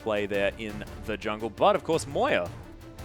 play there in the jungle. But, of course, Moya,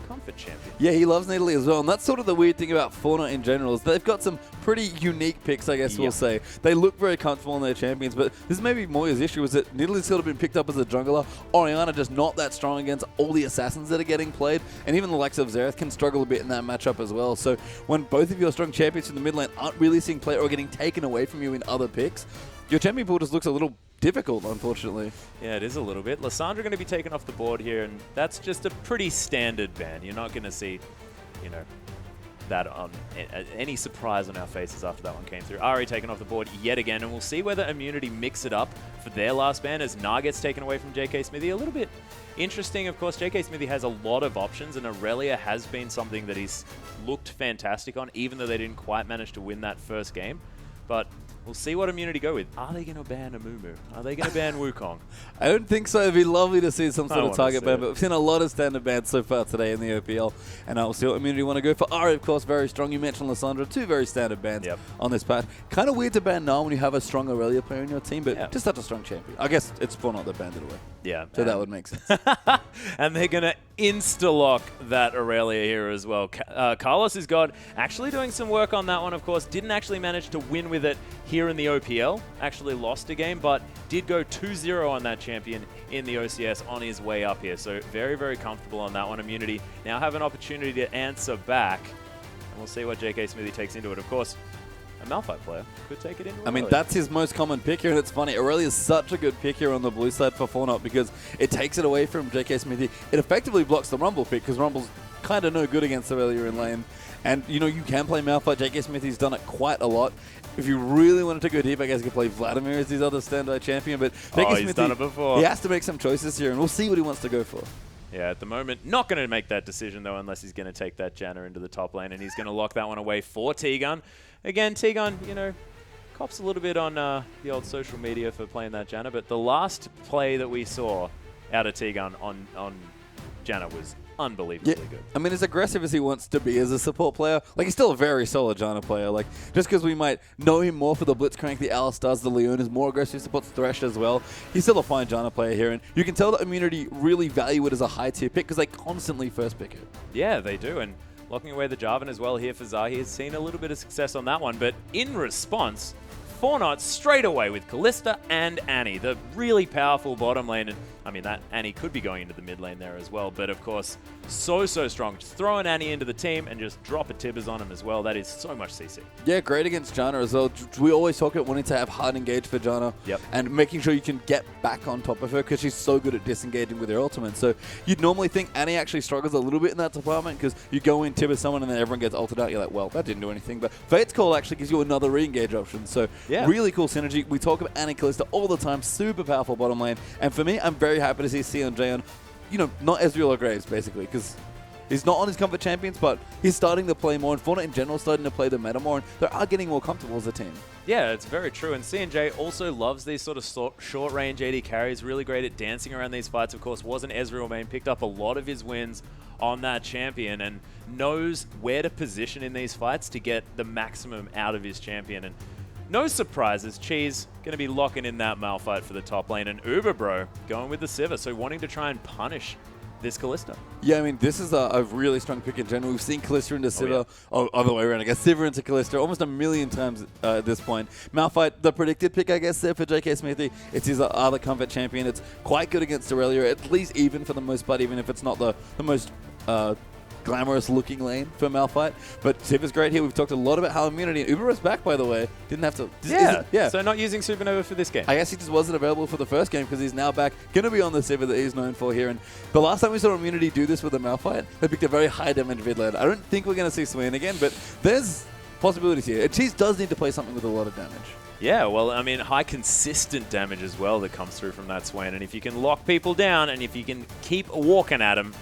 comfort champion. Yeah, he loves Nidalee as well, and that's sort of the weird thing about Fortnite in general, is they've got some pretty unique picks, I guess we'll say. They look very comfortable in their champions, but this may be Moya's issue, is that Nidalee's sort of been picked up as a jungler. Orianna just not that strong against all the assassins that are getting played, and even the likes of Xerath can struggle a bit in that matchup as well. So when both of your strong champions in the mid lane aren't really seeing play or getting taken away from you in other picks, your champion pool just looks a little difficult, unfortunately. Yeah, it is a little bit. Lissandra going to be taken off the board here, and that's just a pretty standard ban. You're not going to see, you know, that on any surprise on our faces after that one came through. Ahri taken off the board yet again, and we'll see whether Immunity mix it up for their last ban as Gnar gets taken away from JK Smithy. A little bit interesting, of course. JK Smithy has a lot of options, and Aurelia has been something that he's looked fantastic on, even though they didn't quite manage to win that first game. But we'll see what Immunity go with. Are they going to ban Amumu? Are they going to ban Wukong? I don't think so. It'd be lovely to see some sort of target ban, but we've seen a lot of standard bans so far today in the OPL, and we'll see what Immunity want to go for. Ahri, of course, very strong. You mentioned Lissandra, two very standard bans on this patch. Kind of weird to ban Gnar when you have a strong Aurelia player in your team, but just such a strong champion. I guess it's Fortnite that banned it away. Yeah. So that would make sense. And they're going to insta-lock that Aurelia here as well. Carlos is actually doing some work on that one, of course. Didn't actually manage to win with it here in the OPL. Actually lost a game, but did go 2-0 on that champion in the OCS on his way up here. So very, very comfortable on that one. Immunity now have an opportunity to answer back. And we'll see what JK Smithy takes into it. Of course, a Malphite player could take it in. I mean, that's his most common pick here, and it's funny. Aurelia is such a good pick here on the blue side for Fortnite because it takes it away from JK Smithy. It effectively blocks the Rumble pick because Rumble's kind of no good against Aurelia in lane. And, you know, you can play Malphite. JK Smithy's done it quite a lot. If you really wanted to go deep, I guess you could play Vladimir as his other standby champion. But JK Smithy, he's done it before. He has to make some choices here, and we'll see what he wants to go for. Yeah, at the moment, not going to make that decision, though, unless he's going to take that Janna into the top lane, and he's going to lock that one away for T-Gun. Again, T-Gun, you know, cops a little bit on the old social media for playing that Janna, but the last play that we saw out of T-Gun on Janna was unbelievably good. I mean, as aggressive as he wants to be as a support player, like, he's still a very solid Janna player. Like, just because we might know him more for the Blitzcrank, the Alistars, the Leonas, more aggressive, supports Thresh as well, he's still a fine Janna player here, and you can tell that Immunity really value it as a high-tier pick because they constantly first pick it. Yeah, they do, and locking away the Jarvan as well here for Zahi has seen a little bit of success on that one, but in response, Fortnite straight away with Kalista and Annie, the really powerful bottom lane. And I mean, that Annie could be going into the mid lane there as well, but of course, so strong. Just throwing Annie into the team and just drop a Tibbers on him as well. That is so much CC. Yeah, great against Janna as well. We always talk about wanting to have hard engage for Janna and making sure you can get back on top of her because she's so good at disengaging with her ultimate. So you'd normally think Annie actually struggles a little bit in that department because you go in, Tibbers someone, and then everyone gets ulted out. You're like, well, that didn't do anything. But Fate's Call actually gives you another re-engage option. So really cool synergy. We talk about Annie Kalista all the time. Super powerful bottom lane. And for me, I'm very happy to see Sion Jaeon, you know, not Ezreal or Graves, basically, because he's not on his comfort champions, but he's starting to play more, and Fortnite in general starting to play the meta more, and they are getting more comfortable as a team. Yeah, it's very true, and CNJ also loves these sort of short-range AD carries, really great at dancing around these fights. Of course, was an Ezreal main, picked up a lot of his wins on that champion, and knows where to position in these fights to get the maximum out of his champion. And no surprises, Cheese going to be locking in that Malphite for the top lane, and Uber Bro going with the Sivir, so wanting to try and punish this Kalista. Yeah, I mean, this is a really strong pick in general. We've seen Kalista into Sivir, other way around, I guess, Sivir into Kalista almost a million times at this point. Malphite, the predicted pick, I guess, there for JK Smithy. It's his other comfort champion. It's quite good against Aurelia, at least even for the most part, even if it's not the most glamorous looking lane for Malphite. But Sivir's great here. We've talked a lot about how Immunity, and Uber is back, by the way. Didn't have to. Yeah. So not using Supernova for this game. I guess he just wasn't available for the first game because he's now back. Going to be on the Sivir that he's known for here. And the last time we saw Immunity do this with a Malphite, they picked a very high damage mid lane. I don't think we're going to see Swain again, but there's possibilities here. Cheese does need to play something with a lot of damage. Yeah, well, I mean, high consistent damage as well that comes through from that Swain. And if you can lock people down and if you can keep walking at them,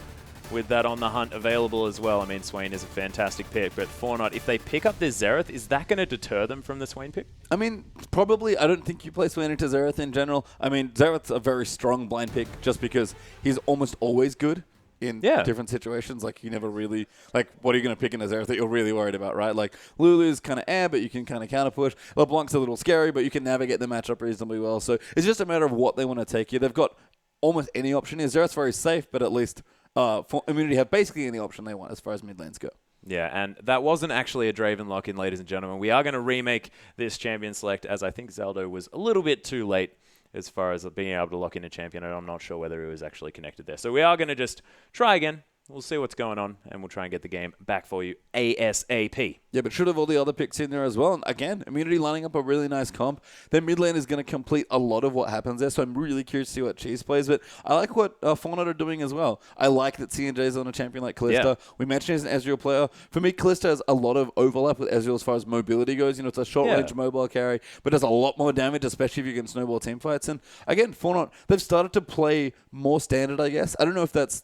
with that on the hunt available as well. I mean, Swain is a fantastic pick, but Fortnite, if they pick up this Xerath, is that going to deter them from the Swain pick? I mean, probably. I don't think you play Swain into Xerath in general. I mean, Xerath's a very strong blind pick just because he's almost always good in different situations. Like, you never really, like, what are you going to pick in a Xerath that you're really worried about, right? Like, Lulu's kind of but you can kind of counter push. LeBlanc's a little scary, but you can navigate the matchup reasonably well. So it's just a matter of what they want to take here. They've got almost any option here. Xerath's very safe, but at least for Immunity have basically any option they want as far as mid lanes go. Yeah, and that wasn't actually a Draven lock-in, ladies and gentlemen. We are going to remake this champion select, as I think Zaldo was a little bit too late as far as being able to lock in a champion, and I'm not sure whether it was actually connected there. So we are going to just try again. We'll see what's going on, and we'll try and get the game back for you ASAP. Yeah, but should have all the other picks in there as well. And again, Immunity lining up a really nice comp. Their mid lane is going to complete a lot of what happens there, so I'm really curious to see what Cheese plays. But I like what Fortnite are doing as well. I like that CNJ is on a champion like Kalista. Yeah. We mentioned he's an Ezreal player. For me, Kalista has a lot of overlap with Ezreal as far as mobility goes. You know, it's a short-range mobile carry, but does a lot more damage, especially if you can snowball team fights. And again, Fortnite, they've started to play more standard, I guess. I don't know if that's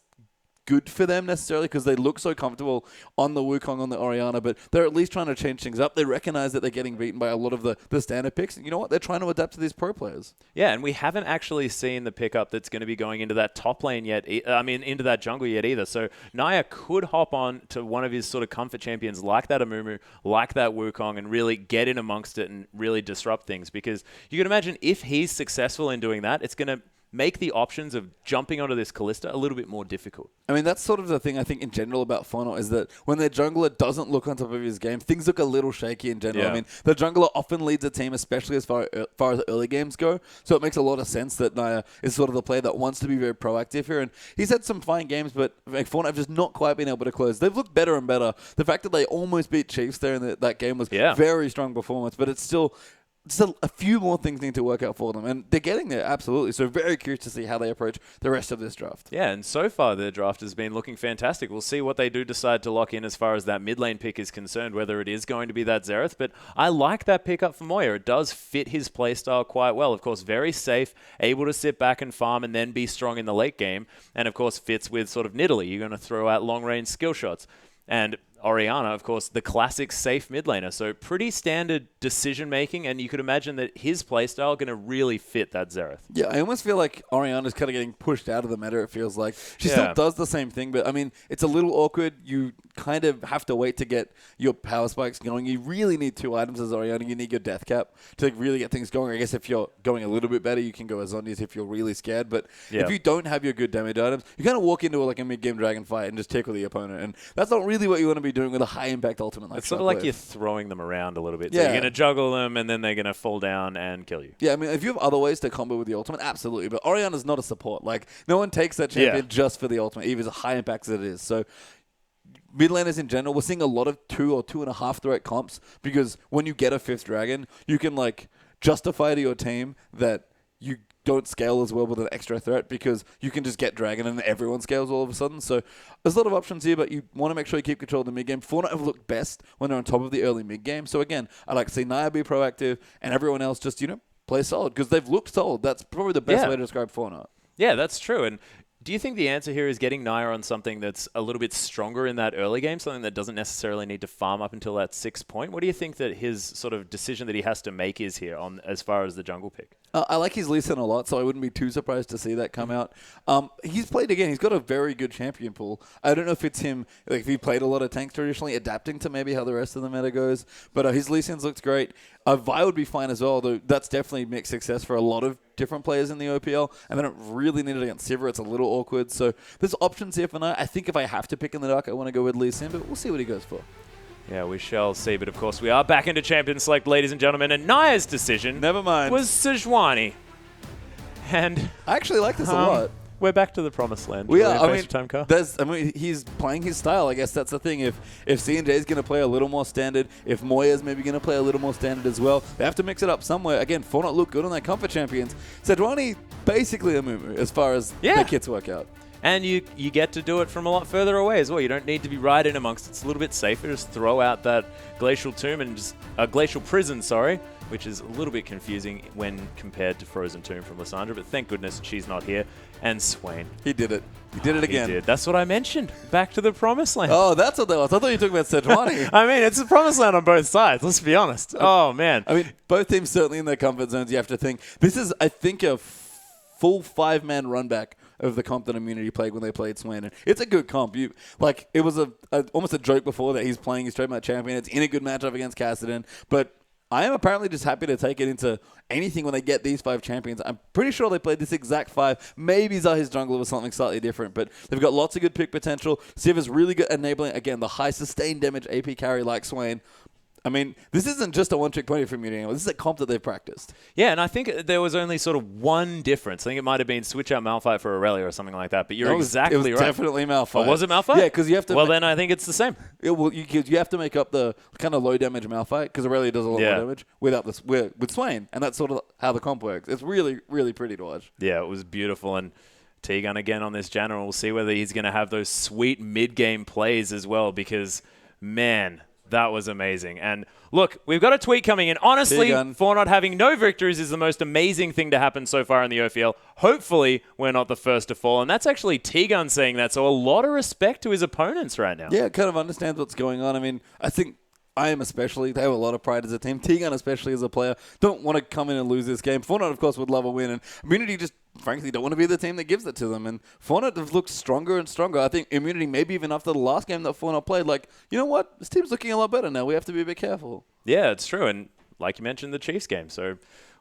good for them necessarily because they look so comfortable on the Wukong, on the Orianna, but they're at least trying to change things up. They recognize that they're getting beaten by a lot of the standard picks. And you know what? They're trying to adapt to these pro players. Yeah, and we haven't actually seen the pickup that's going to be going into that top lane yet. Into that jungle yet either. So Naya could hop on to one of his sort of comfort champions like that Amumu, like that Wukong, and really get in amongst it and really disrupt things. Because you can imagine if he's successful in doing that, it's going to make the options of jumping onto this Kalista a little bit more difficult. I mean, that's sort of the thing I think in general about Fortnite is that when their jungler doesn't look on top of his game, things look a little shaky in general. Yeah. I mean, the jungler often leads a team, especially as far as early games go. So it makes a lot of sense that Naya is sort of the player that wants to be very proactive here. And he's had some fine games, but like, Fortnite have just not quite been able to close. They've looked better and better. The fact that they almost beat Chiefs there in that game was very strong performance, but it's still a few more things need to work out for them, and they're getting there, absolutely. So very curious to see how they approach the rest of this draft. Yeah, and so far the draft has been looking fantastic. We'll see what they do decide to lock in as far as that mid lane pick is concerned, whether it is going to be that Xerath, but I like that pickup for Moya. It does fit his playstyle quite well. Of course, very safe, able to sit back and farm and then be strong in the late game, and of course fits with sort of Nidalee. You're going to throw out long-range skill shots. And Orianna, of course, the classic safe mid laner. So pretty standard decision-making, and you could imagine that his playstyle going to really fit that Xerath. Yeah, I almost feel like Orianna's kind of getting pushed out of the meta, it feels like. She still does the same thing, but, I mean, it's a little awkward. You kind of have to wait to get your power spikes going. You really need 2 items as Orianna. You need your death cap to really get things going. I guess if you're going a little bit better, you can go as Zombies if you're really scared. But if you don't have your good damage items, you kind of walk into like a mid-game dragon fight and just tickle the opponent. And that's not really what you want to be doing with a high-impact ultimate. It's sort of like you're throwing them around a little bit. So you're going to juggle them, and then they're going to fall down and kill you. Yeah, I mean, if you have other ways to combo with the ultimate, absolutely. But Orianna's not a support. Like, no one takes that champion just for the ultimate, even as high impact as it is. So mid laners in general, we're seeing a lot of 2 or 2.5 threat comps because when you get a 5th dragon, you can like justify to your team that you don't scale as well with an extra threat because you can just get dragon and everyone scales all of a sudden. So there's a lot of options here, but you want to make sure you keep control of the mid game. Fortnite have looked best when they're on top of the early mid game. So again, I like to see Naya be proactive and everyone else just, play solid because they've looked solid. That's probably the best way to describe Fortnite. Yeah, that's true. And do you think the answer here is getting Naya on something that's a little bit stronger in that early game, something that doesn't necessarily need to farm up until that 6th point? What do you think that his sort of decision that he has to make is here on as far as the jungle pick? I like his Lee Sin a lot, so I wouldn't be too surprised to see that come out. He's played again. He's got a very good champion pool. I don't know if it's him, like if he played a lot of tanks traditionally, adapting to maybe how the rest of the meta goes. But his Lee Sin's looks great. Vi would be fine as well, though that's definitely mixed success for a lot of different players in the OPL. And they don't really need it against Sivir. It's a little awkward. So there's options here for now. I think if I have to pick in the dark, I want to go with Lee Sin, but we'll see what he goes for. Yeah, we shall see. But of course, we are back into Champion Select, ladies and gentlemen. And Naya's decision never mind was Sejuani. And I actually like this a lot. We're back to the promised land. We are. He's playing his style. I guess that's the thing. If CNJ is going to play a little more standard, if Moya's maybe going to play a little more standard as well, they have to mix it up somewhere. Again, Fortnite look good on their comfort champions. Sejuani basically a Mumu as far as the kits work out. And you get to do it from a lot further away as well. You don't need to be right in amongst it. It's a little bit safer. Just throw out that Glacial Tomb and just a Glacial Prison, which is a little bit confusing when compared to Frozen Tomb from Lissandra. But thank goodness she's not here. And Swain. He did it. He did it again. He did. That's what I mentioned. Back to the Promised Land. Oh, that's what that was. I thought you were talking about Sejuani. I mean, it's the Promised Land on both sides. Let's be honest. Oh, man. I mean, both teams certainly in their comfort zones. You have to think. This is, I think, a full 5-man run back of the comp that Immunity played when they played Swain. And it's a good comp. It was almost a joke before that he's playing his trademark champion. It's in a good matchup against Kassadin, but I am apparently just happy to take it into anything when they get these 5 champions. I'm pretty sure they played this exact 5. Maybe Zahi's jungler was something slightly different, but they've got lots of good pick potential. Siv's really good at enabling, again, the high sustained damage AP carry like Swain. I mean, this isn't just a one-trick pony from Immunity anymore. This is a comp that they've practiced. Yeah, and I think there was only sort of one difference. I think it might have been switch out Malphite for Aurelia or something like that, but you're exactly right. It was definitely Malphite. Oh, was it Malphite? Yeah, because you have to... Well, then I think it's the same. Well, you have to make up the kind of low-damage Malphite, because Aurelia does a lot more damage with Swain, and that's sort of how the comp works. It's really, really pretty to watch. Yeah, it was beautiful, and T-Gun again on this Janna. We'll see whether he's going to have those sweet mid-game plays as well, because, man... That was amazing. And look, we've got a tweet coming in. Honestly, for not having no victories is the most amazing thing to happen so far in the OFL. Hopefully, we're not the first to fall. And that's actually T-Gun saying that. So a lot of respect to his opponents right now. Yeah, kind of understands what's going on. I mean, I think IM especially, they have a lot of pride as a team. T-Gun especially as a player, don't want to come in and lose this game. Fortnite, of course, would love a win. And Immunity just, frankly, don't want to be the team that gives it to them. And Fortnite have looked stronger and stronger. I think Immunity, maybe even after the last game that Fortnite played, like, you know what? This team's looking a lot better now. We have to be a bit careful. Yeah, it's true. And like you mentioned, the Chiefs game. So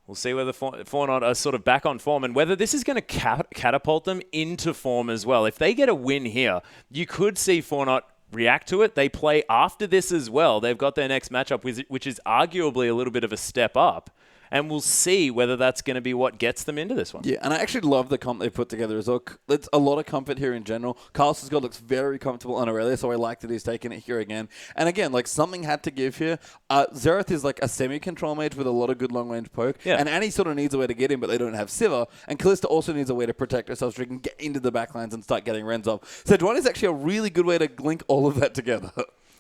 we'll see whether Fortnite are sort of back on form and whether this is going to catapult them into form as well. If they get a win here, you could see Fortnite react to it. They play after this as well. They've got their next matchup, which is arguably a little bit of a step up. And we'll see whether that's going to be what gets them into this one. Yeah, and I actually love the comp they've put together as well. It's a lot of comfort here in general. Carlson's God looks very comfortable on Aurelia, so I like that he's taking it here again. And again, like, something had to give here. Xerath is like a semi-control mage with a lot of good long-range poke. Yeah. And Annie sort of needs a way to get in, but they don't have Sivir. And Callista also needs a way to protect herself so she can get into the backlines and start getting Rens off. So Dwayne is actually a really good way to link all of that together.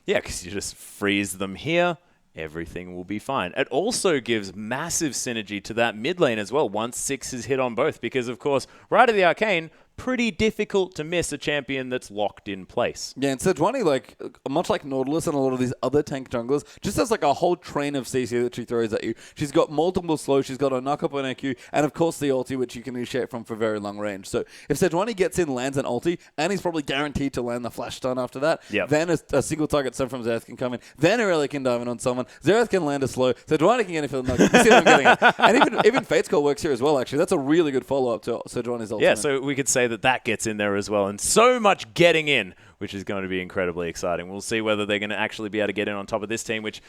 Yeah, because you just freeze them here. Everything will be fine. It also gives massive synergy to that mid lane as well once 6 is hit on both because, of course, Rite of the Arcane, pretty difficult to miss a champion that's locked in place. Yeah, and Sejuani, like, much like Nautilus and a lot of these other tank junglers, just has like a whole train of CC that she throws at you. She's got multiple slows, she's got a knock-up on EQ, and of course the ulti, which you can initiate from for very long range. So if Sejuani gets in, lands an ulti, and he's probably guaranteed to land the flash stun after that, then a single target stun from Xerath can come in, then Aurelia can dive in on someone, Xerath can land a slow, Sejuani can get in for the knock. You see what I'm getting at? And even Fate's Call works here as well, actually. That's a really good follow-up to Sejuani's ultimate. Yeah, so we could say that gets in there as well, and so much getting in, which is going to be incredibly exciting. We'll see whether they're going to actually be able to get in on top of this team, which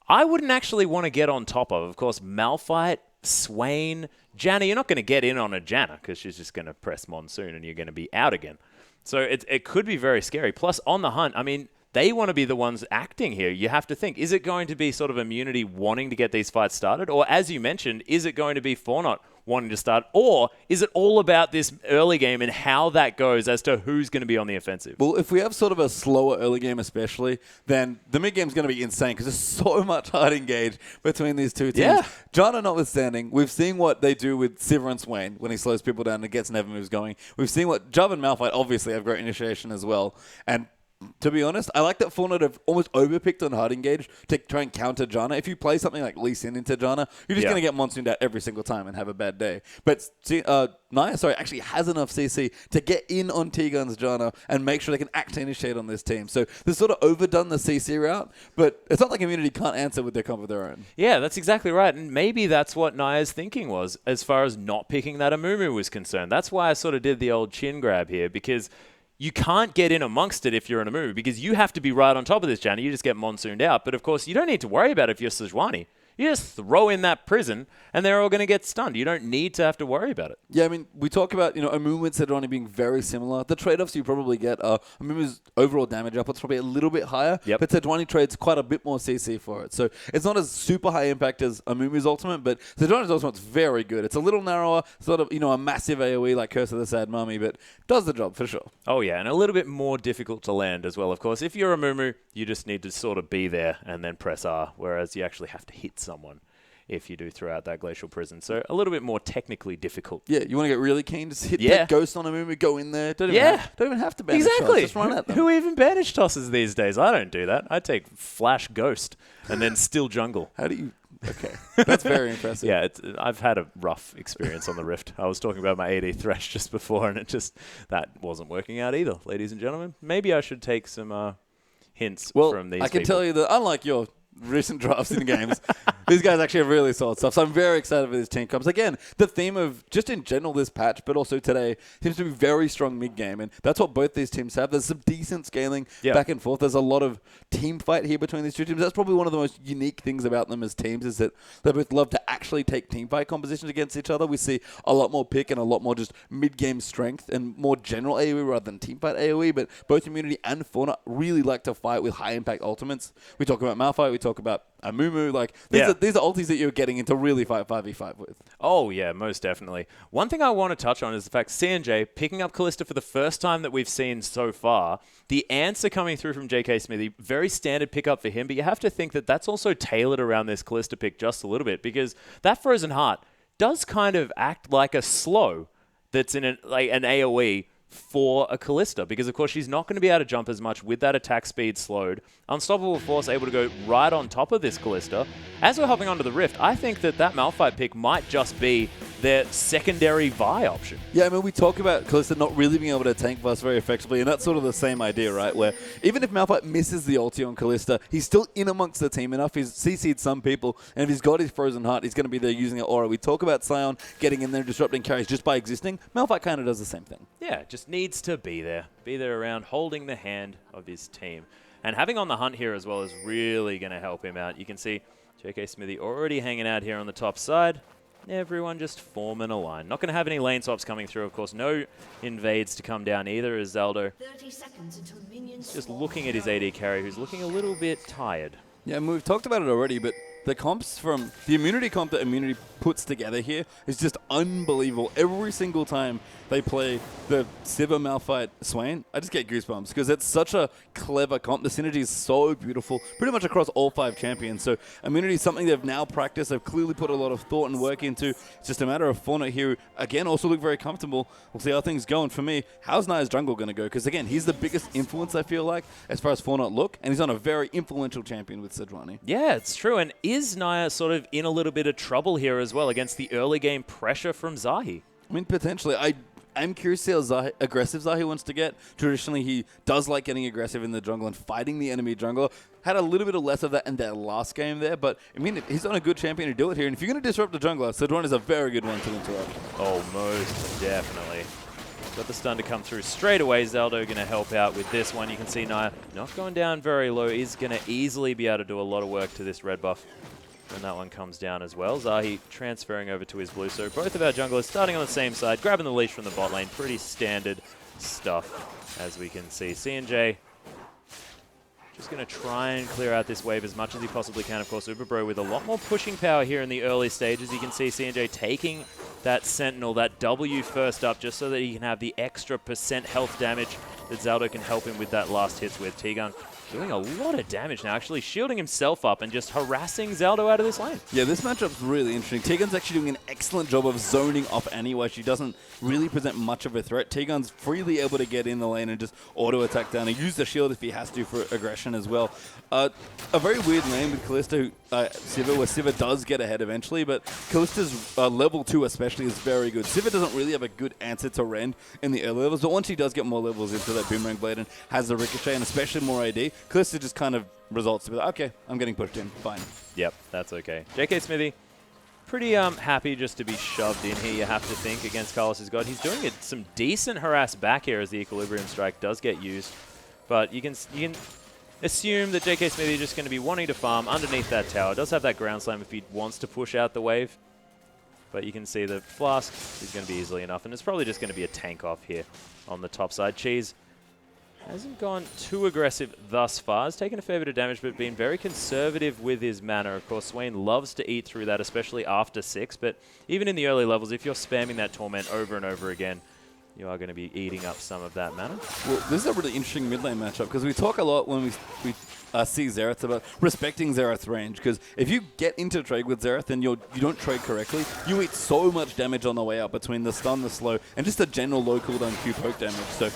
I wouldn't actually want to get on top of. Of course, Malphite, Swain, Janna, you're not going to get in on a Janna because she's just going to press Monsoon and you're going to be out again. So it could be very scary. Plus, on the hunt, I mean, they want to be the ones acting here. You have to think, is it going to be sort of Immunity wanting to get these fights started? Or, as you mentioned, is it going to be Fortnite wanting to start? Or is it all about this early game and how that goes as to who's going to be on the offensive? Well, if we have sort of a slower early game especially, then the mid game's going to be insane because there's so much hard engage between these two teams. Yeah. Janna notwithstanding, we've seen what they do with Sivir and Swain when he slows people down and gets never moves going. We've seen what Juv and Malphite obviously have great initiation as well. And to be honest, I like that Fortnite have almost overpicked on hard engage to try and counter Janna. If you play something like Lee Sin into Janna, you're just going to get monsooned out every single time and have a bad day. But Naya, actually has enough CC to get in on T-Gun's Janna and make sure they can act to initiate on this team. So they've sort of overdone the CC route, but it's not like Immunity can't answer with their comp of their own. Yeah, that's exactly right. And maybe that's what Naya's thinking was as far as not picking that Amumu was concerned. That's why I sort of did the old chin grab here, because you can't get in amongst it if you're in a move because you have to be right on top of this, Janna. You just get monsooned out. But, of course, you don't need to worry about it if you're Sejuani. You just throw in that prison, and they're all going to get stunned. You don't need to have to worry about it. Yeah, I mean, we talk about, Amumu and Sejuani being very similar. The trade-offs you probably get are Amumu's overall damage output's probably a little bit higher, but Sejuani trades quite a bit more CC for it. So it's not as super high impact as Amumu's ultimate, but Sejuani's ultimate's very good. It's a little narrower, sort of, a massive AoE like Curse of the Sad Mummy, but does the job for sure. Oh, yeah, and a little bit more difficult to land as well, of course. If you're Amumu, you just need to sort of be there and then press R, whereas you actually have to hit someone if you do throw out that Glacial Prison. So a little bit more technically difficult. Yeah, you want to get really keen, just hit that Ghost on a Amumu, go in there. Don't even have to banish exactly. toss, just run at them. Who even banish tosses these days? I don't do that. I take Flash Ghost and then still jungle. How do you... Okay, that's very impressive. Yeah, I've had a rough experience on the Rift. I was talking about my AD Thresh just before, and that wasn't working out either, ladies and gentlemen. Maybe I should take some hints from these I can people. tell you that unlike your recent drafts in games, These guys actually have really solid stuff. So I'm very excited for this team comps. Again, the theme of just in general this patch, but also today, seems to be very strong mid-game. And that's what both these teams have. There's some decent scaling back and forth. There's a lot of team fight here between these two teams. That's probably one of the most unique things about them as teams is that they both love to actually take team fight compositions against each other. We see a lot more pick and a lot more just mid-game strength and more general AoE rather than team fight AoE. But both Immunity and Fauna really like to fight with high-impact ultimates. We talk about Malphite. We talk about Amumu. Like, these are ultis that you're getting into really fight 5v5 with. Oh, yeah, most definitely. One thing I want to touch on is the fact CNJ picking up Callista for the first time that we've seen so far. The answer coming through from JK Smithy, very standard pickup for him, but you have to think that that's also tailored around this Callista pick just a little bit because that Frozen Heart does kind of act like a slow that's in an AoE for a Callista because, of course, she's not going to be able to jump as much with that attack speed slowed. Unstoppable Force able to go right on top of this Callista. As we're hopping onto the Rift, I think that Malphite pick might just be their secondary Vi option. Yeah, I mean, we talk about Callista not really being able to tank Bus very effectively, and that's sort of the same idea, right? Where even if Malphite misses the ulti on Callista, he's still in amongst the team enough. He's CC'd some people, and if he's got his Frozen Heart, he's going to be there using it aura. We talk about Sion getting in there, disrupting carries just by existing. Malphite kind of does the same thing. Yeah, just needs to be there around, holding the hand of his team. And having on the hunt here as well is really going to help him out. You can see JK Smithy already hanging out here on the top side. Everyone just forming a line. Not going to have any lane swaps coming through, of course. No invades to come down either as Zaldo just looking at his AD carry, who's looking a little bit tired. Yeah, and we've talked about it already, but the comps from the Immunity comp that Immunity puts together here is just unbelievable. Every single time they play the Sivir, Malphite, Swain, I just get goosebumps because it's such a clever comp. The synergy is so beautiful, pretty much across all 5 champions. So Immunity is something they've now practiced. They've clearly put a lot of thought and work into. It's just a matter of Fauna here, who, again, also look very comfortable. We'll see how things go. And for me, how's Naya's jungle going to go? Because, again, he's the biggest influence, I feel like, as far as Fauna look, and he's on a very influential champion with Sejuani. Yeah, it's true. And is Naya sort of in a little bit of trouble here as well against the early game pressure from Zahi? I mean, potentially. I'm curious to see how aggressive Zahi wants to get. Traditionally, he does like getting aggressive in the jungle and fighting the enemy jungler. Had a little bit of less of that in their last game there, but I mean, he's on a good champion to do it here. And if you're going to disrupt the jungler, Sejuani is a very good one to interrupt. Oh, most definitely. Got the stun to come through straight away. Zaldo going to help out with this one. You can see Naya not going down very low. He's going to easily be able to do a lot of work to this red buff when that one comes down as well. Zahi transferring over to his blue. So both of our junglers starting on the same side, grabbing the leash from the bot lane. Pretty standard stuff, as we can see. CNJ just going to try and clear out this wave as much as he possibly can. Of course, Uberbro with a lot more pushing power here in the early stages. You can see CNJ taking that Sentinel, that W first up, just so that he can have the extra % health damage that Zaldo can help him with that last hits with. T-Gun doing a lot of damage now, actually shielding himself up and just harassing Zaldo out of this lane. Yeah, this matchup's really interesting. T-Gun's actually doing an excellent job of zoning off anyway. She doesn't really present much of a threat. T-Gun's freely able to get in the lane and just auto-attack down and use the shield if he has to for aggression as well. A very weird lane with Callista, Sivir, where Sivir does get ahead eventually, but Callista's level 2 especially is very good. Sivir doesn't really have a good answer to Rend in the early levels, but once she does get more levels into that Boomerang Blade and has the Ricochet and especially more AD, Callista just kind of results to be like, okay, I'm getting pushed in, fine. Yep, that's okay. JK Smithy, pretty happy just to be shoved in here, you have to think, against Carlos's God. He's doing some decent harass back here as the Equilibrium Strike does get used, but you can assume that JK Smithy is just going to be wanting to farm underneath that tower. Does have that ground slam if he wants to push out the wave, but you can see the Flask is going to be easily enough, and it's probably just going to be a tank off here on the top side. Cheese hasn't gone too aggressive thus far. Has taken a fair bit of damage, but been very conservative with his mana. Of course, Swain loves to eat through that, especially after 6. But even in the early levels, if you're spamming that Torment over and over again, you are going to be eating up some of that mana. Well, this is a really interesting mid lane matchup because we talk a lot when we see Xerath about respecting Xerath's range, because if you get into trade with Xerath and you don't trade correctly, you eat so much damage on the way up between the stun, the slow, and just a general low cooldown Q poke damage. So,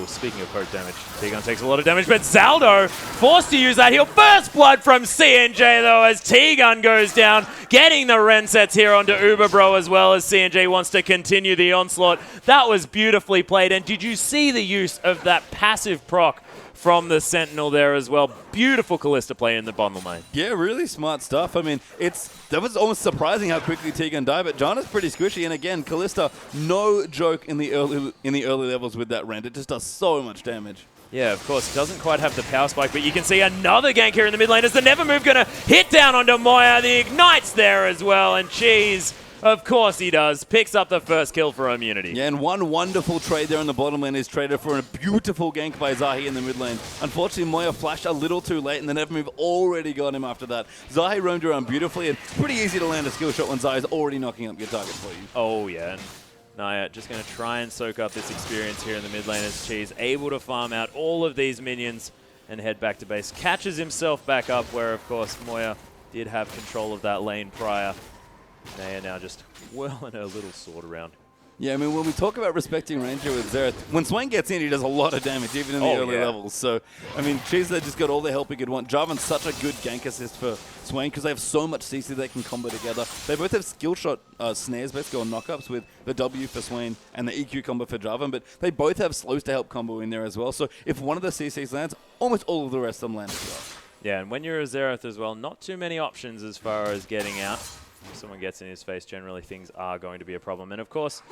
speaking of poke damage, T-Gun takes a lot of damage, but Zaldo forced to use that heal. First blood from CNJ though as T-Gun goes down, getting the Ren sets here onto Uberbro as well as CNJ wants to continue the onslaught. That was beautifully played, and did you see the use of that passive proc from the Sentinel there as well. Beautiful Kalista play in the bottom lane. Yeah, really smart stuff. I mean, that was almost surprising how quickly Tegan died, but Janna's pretty squishy. And again, Kalista, no joke in the early levels with that rend. It just does so much damage. Yeah, of course, doesn't quite have the power spike, but you can see another gank here in the mid lane as the Never Move going to hit down onto Moya. The Ignite's there as well, and Cheese, of course he does, picks up the first kill for Immunity. Yeah, and one wonderful trade there in the bottom lane is traded for a beautiful gank by Zahi in the mid lane. Unfortunately, Moya flashed a little too late, and the Never Move already got him after that. Zahi roamed around beautifully, and pretty easy to land a skill shot when Zahi's already knocking up your target for you. Oh, yeah. And Naya just going to try and soak up this experience here in the mid lane as Cheese able to farm out all of these minions and head back to base. Catches himself back up where, of course, Moya did have control of that lane prior. Naya now just whirling her little sword around. Yeah, I mean, when we talk about respecting Ranger with Xerath, when Swain gets in, he does a lot of damage, even in the early levels. So, I mean, Cheese there just got all the help he could want. Jarvan's such a good gank assist for Swain because they have so much CC they can combo together. They both have skill shot snares, basically, or knockups with the W for Swain and the EQ combo for Jarvan, but they both have slows to help combo in there as well. So, if one of the CCs lands, almost all of the rest of them land as well. Yeah, and when you're a Xerath as well, not too many options as far as getting out. If someone gets in his face, generally things are going to be a problem. And of course,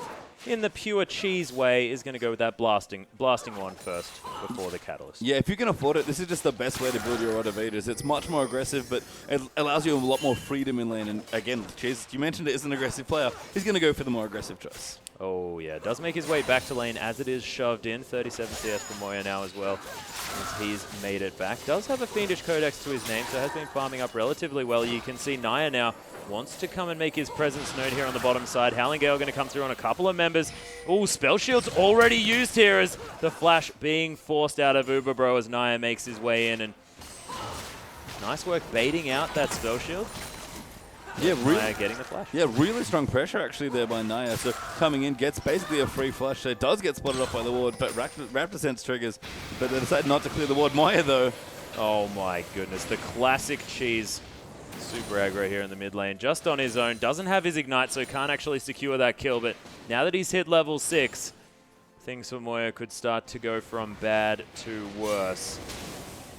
in the pure Cheese way, is going to go with that blasting one first before the Catalyst. Yeah, if you can afford it, this is just the best way to build your Rotovators. It's much more aggressive, but it allows you a lot more freedom in lane. And again, Cheese, you mentioned it is an aggressive player. He's going to go for the more aggressive choice. Oh yeah, does make his way back to lane as it is shoved in. 37 CS for Moya now as well, as he's made it back. Does have a Fiendish Codex to his name, so has been farming up relatively well. You can see Naya now wants to come and make his presence known here on the bottom side. Howling Gale going to come through on a couple of members. Oh, Spell Shield's already used here as the flash being forced out of Uberbro as Naya makes his way in. And nice work baiting out that Spell Shield. Yeah, really, Naya getting the flash. Yeah, really strong pressure actually there by Naya. So coming in, gets basically a free flash. So it does get spotted off by the ward, but Raptor Sense triggers. But they decide not to clear the ward. Moya though. Oh my goodness, the classic Cheese. Super aggro here in the mid lane, just on his own. Doesn't have his Ignite, so can't actually secure that kill. But now that he's hit level 6, things for Moya could start to go from bad to worse.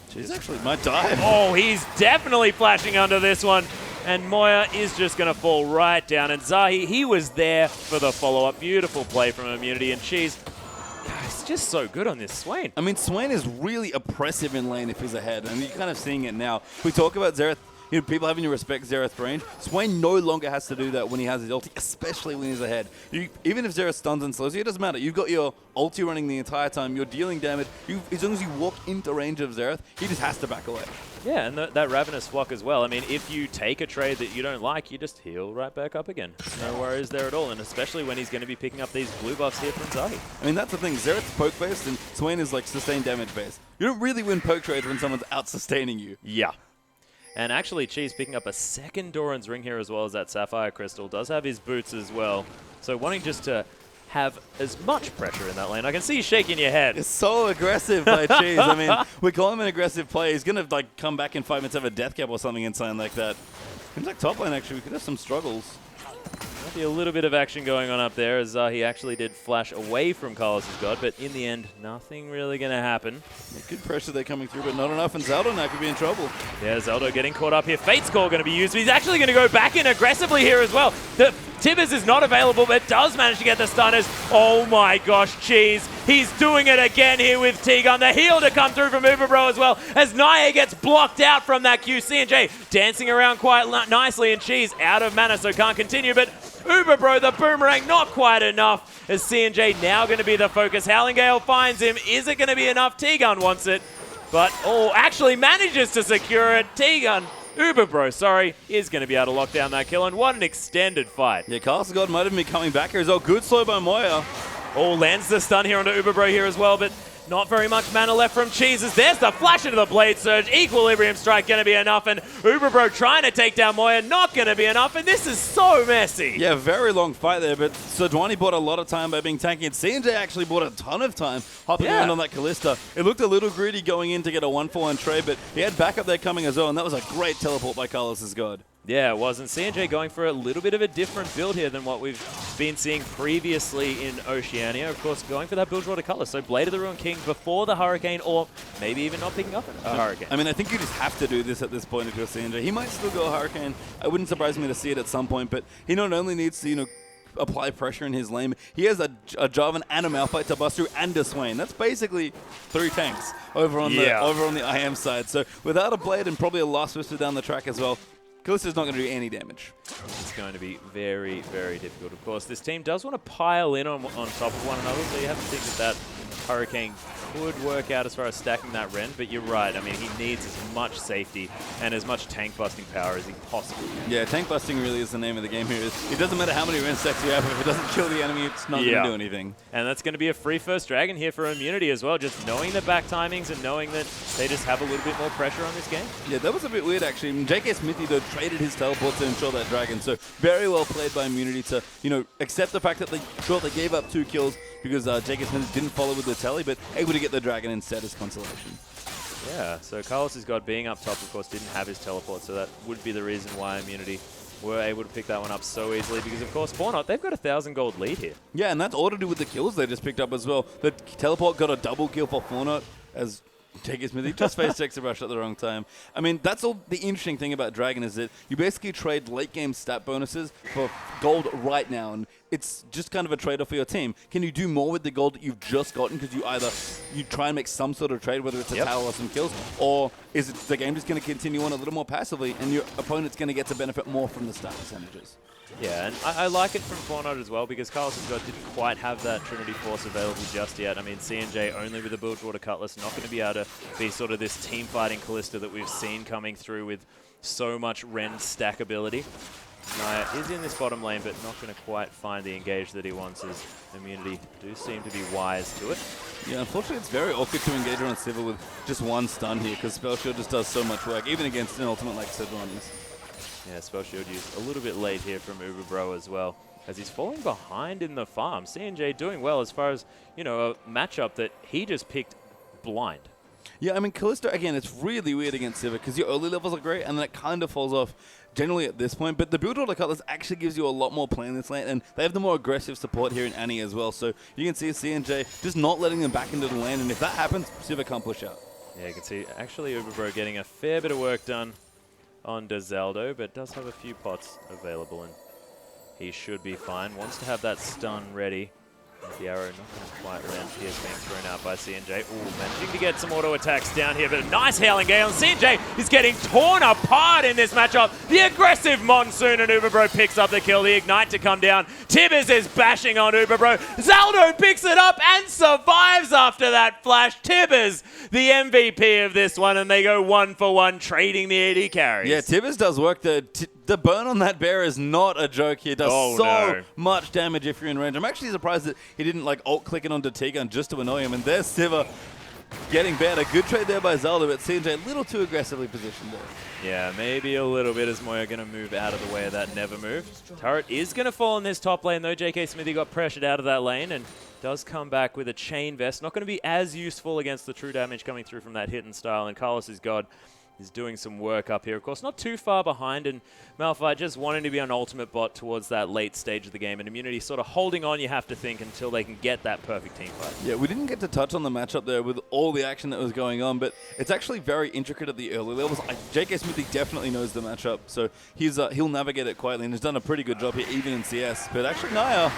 Cheese actually might die. Oh, he's definitely flashing under this one. And Moya is just going to fall right down. And Zahi, he was there for the follow-up. Beautiful play from Immunity. And Cheese, it's just so good on this Swain. I mean, Swain is really oppressive in lane if he's ahead. And you're kind of seeing it now. We talk about Xerath. You know, people having to respect Xerath range. Swain no longer has to do that when he has his ulti, especially when he's ahead. Even if Xerath stuns and slows you, it doesn't matter. You've got your ulti running the entire time. You're dealing damage. As long as you walk into range of Xerath, he just has to back away. Yeah, and that Ravenous Flock as well. I mean, if you take a trade that you don't like, you just heal right back up again. No worries there at all, and especially when he's going to be picking up these blue buffs here from Zahi. I mean, that's the thing. Xerath's poke-based, and Swain is like sustained damage-based. You don't really win poke trades when someone's out-sustaining you. Yeah. And actually, Cheese picking up a second Doran's Ring here as well as that Sapphire Crystal. Does have his boots as well. So wanting just to have as much pressure in that lane. I can see you shaking your head. It's so aggressive by Cheese. I mean, we call him an aggressive player. He's going to like come back in 5 minutes, have a death cap or something insane like that. Seems like top lane, actually. We could have some struggles. Might be a little bit of action going on up there as he actually did flash away from Carlos' God, but in the end, nothing really going to happen. Yeah, good pressure there coming through, but not enough, and Zelda now could be in trouble. Yeah, Zelda getting caught up here. Fate's Call going to be used, but he's actually going to go back in aggressively here as well. The Tibbers is not available, but does manage to get the stunners. Oh my gosh, Cheese. He's doing it again here with T-Gun. The heal to come through from Uberbro as well, as Naya gets blocked out from that Q. C&J dancing around quite nicely, and Cheese out of mana, so can't continue, but Uberbro, the boomerang, not quite enough, as C&J now going to be the focus. Howling Gale finds him. Is it going to be enough? T-Gun wants it, but actually manages to secure it. T-Gun, Uberbro, sorry, is going to be able to lock down that kill, and what an extended fight. Yeah, Carlos' God might have been coming back here as well. Good slow by Moya. Lands the stun here onto Uberbro here as well, but not very much mana left from Cheeses. There's the flash into the Blade Surge. Equilibrium Strike going to be enough, and Uberbro trying to take down Moya, not going to be enough, and this is so messy. Yeah, very long fight there, but Sejuani bought a lot of time by being tanky, and CJ actually bought a ton of time hopping around on that Kalista. It looked a little greedy going in to get a 1-for-1 trade, but he had backup there coming as well, and that was a great teleport by Carlos' God. Yeah, it was. And C&J going for a little bit of a different build here than what we've been seeing previously in Oceania. Of course, going for that Bilgewater color. So Blade of the Ruined King before the Hurricane, or maybe even not picking up a Hurricane. I mean, I think you just have to do this at this point if you're C&J. He might still go Hurricane. It wouldn't surprise me to see it at some point, but he not only needs to, you know, apply pressure in his lane, he has a Jarvan and a Malphite to bust through and a Swain. That's basically 3 tanks over on the IM side. So without a Blade and probably a Last Whisper down the track as well, Kallista's not going to do any damage. It's going to be very, very difficult. Of course, this team does want to pile in on top of one another, so you have to think that Hurricane could work out as far as stacking that Ren, but you're right. I mean, he needs as much safety and as much tank busting power as he possibly can. Yeah, tank busting really is the name of the game here. It doesn't matter how many Ren stacks you have, if it doesn't kill the enemy, it's not going to do anything. And that's going to be a free first dragon here for Immunity as well, just knowing the back timings and knowing that they just have a little bit more pressure on this game. Yeah, that was a bit weird actually. JK Smithy though traded his teleport to ensure that dragon, so very well played by Immunity to, you know, accept the fact that they gave up 2 kills because JK Smithy didn't follow with the tele, but able to get the dragon instead as consolation. Yeah, so Carlos' God being up top, of course, didn't have his teleport, so that would be the reason why Immunity were able to pick that one up so easily, because, of course, Fortnite, they've got a 1,000 gold lead here. Yeah, and that's all to do with the kills they just picked up as well. The teleport got a double kill for Fortnite as JK Smithy just faced Extra Rush at the wrong time. I mean, that's all the interesting thing about Dragon is that you basically trade late game stat bonuses for gold right now, and it's just kind of a trade-off for your team. Can you do more with the gold that you've just gotten because you try and make some sort of trade, whether it's a tower or some kills, or is it the game just going to continue on a little more passively and your opponent's going to get to benefit more from the stat percentages? Yeah, and I like it from Fortnite as well, because Carlos' God didn't quite have that Trinity Force available just yet. I mean, C&J only with the Bilgewater Cutlass, not going to be able to be sort of this team-fighting Kalista that we've seen coming through with so much Ren stackability. Naya is in this bottom lane, but not going to quite find the engage that he wants, as Immunity do seem to be wise to it. Yeah, unfortunately it's very awkward to engage on Sivir with just 1 stun here, because Spell Shield just does so much work, even against an ultimate like Sidroni's. Yeah, Spell Shield used a little bit late here from Uberbro as well, as he's falling behind in the farm. C&J doing well as far as, you know, a matchup that he just picked blind. Yeah, I mean, Kalista, again, it's really weird against Sivir, because your early levels are great, and then it kind of falls off generally at this point, but the Bilgewater Cutlass actually gives you a lot more play in this lane, and they have the more aggressive support here in Annie as well, so you can see C&J just not letting them back into the lane, and if that happens, Sivir can't push out. Yeah, you can see actually Uberbro getting a fair bit of work done on Dazaldo, but does have a few pots available, and he should be fine. Wants to have that stun ready. The arrow not going to quite land. Pierce being thrown out by C&J. Ooh, managing to get some auto attacks down here, but a nice Howling Gale. C&J is getting torn apart in this matchup. The aggressive Monsoon, and Uberbro picks up the kill. The Ignite to come down. Tibbers is bashing on Uberbro. Zaldo picks it up and survives after that flash. Tibbers, the MVP of this one, and they go 1-for-1, trading the AD carries. Yeah, Tibbers does work. The burn on that bear is not a joke here. It does much damage if you're in range. I'm actually surprised that he didn't like alt-click it onto T-Gun just to annoy him. And there's Sivir getting banned. A good trade there by Zelda, but C&J a little too aggressively positioned there. Yeah, maybe a little bit, as Moya going to move out of the way of that never move. Turret is going to fall in this top lane, though. JK Smithy got pressured out of that lane and does come back with a chain vest. Not going to be as useful against the true damage coming through from that hidden style. And Carlos' God is doing some work up here. Of course, not too far behind, and Malphite just wanting to be an ultimate bot towards that late stage of the game, and Immunity sort of holding on, you have to think, until they can get that perfect team fight. Yeah, we didn't get to touch on the matchup there with all the action that was going on, but it's actually very intricate at the early levels. JK Smithy definitely knows the matchup, so he'll navigate it quietly, and has done a pretty good job here, even in CS. But actually, Naya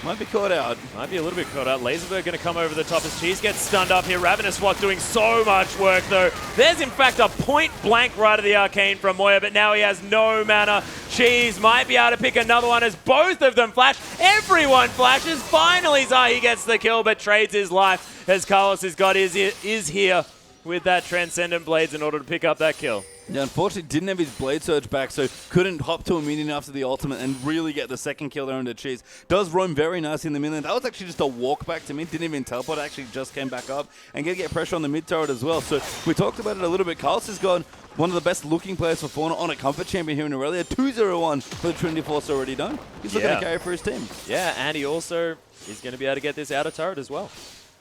might be caught out. Might be a little bit caught out. Laserberg going to come over the top as Cheese gets stunned up here. Ravenous Swat doing so much work, though. There's, in fact, a point-blank right of the Arcane from Moya, but now he has no mana. Cheese might be able to pick another one as both of them flash. Everyone flashes. Finally, Zahi gets the kill, but trades his life as Carlos' God is here with that Transcendent Blades in order to pick up that kill. Yeah, unfortunately didn't have his Blade Surge back, so couldn't hop to a minion after the ultimate and really get the second kill there into Cheese. Does roam very nice in the minion. That was actually just a walk back to mid, didn't even teleport, actually just came back up and get pressure on the mid turret as well. So we talked about it a little bit. Carlos has gone one of the best looking players for Fauna on a comfort champion here in Aurelia. 2-0-1 for the Trinity Force already done. He's looking to carry for his team. Yeah, and he also is going to be able to get this outer turret as well.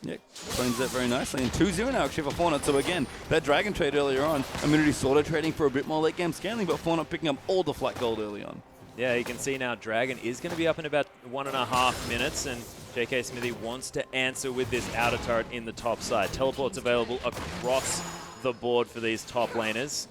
Yeah, cleans that very nicely. And 2-0 now actually for Fortnite. So again, that Dragon trade earlier on, Immunity sort of trading for a bit more late game scaling, but Fortnite picking up all the flat gold early on. Yeah, you can see now Dragon is going to be up in about 1.5 minutes, and JK Smithy wants to answer with this outer turret in the top side. Teleport's available across the board for these top laners.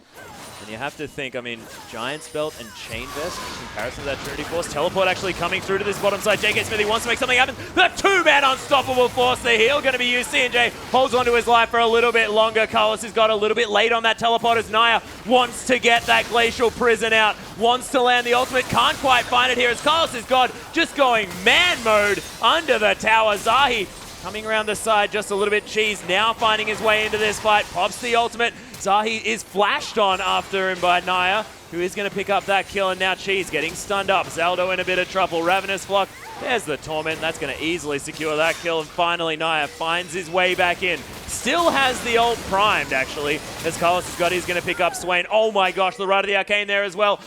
And you have to think, I mean, Giant's Belt and Chain Vest in comparison to that Trinity Force. Teleport actually coming through to this bottom side. JK Smithy wants to make something happen. The two-man unstoppable force. The heal going to be used. CNJ holds onto his life for a little bit longer. Carlos has got a little bit late on that teleport as Naya wants to get that Glacial Prison out. Wants to land the ultimate. Can't quite find it here as Carlos is God just going man mode under the tower. Zahi coming around the side just a little bit. Cheese now finding his way into this fight. Pops the ultimate. Zahi is flashed on after him by Naya, who is going to pick up that kill, and now Cheese getting stunned up. Zaldo in a bit of trouble. Ravenous Flock, there's the Torment. That's going to easily secure that kill, and finally Naya finds his way back in. Still has the ult primed, actually, as Carlos has got, he's going to pick up Swain. Oh my gosh, the Rite of the Arcane there as well.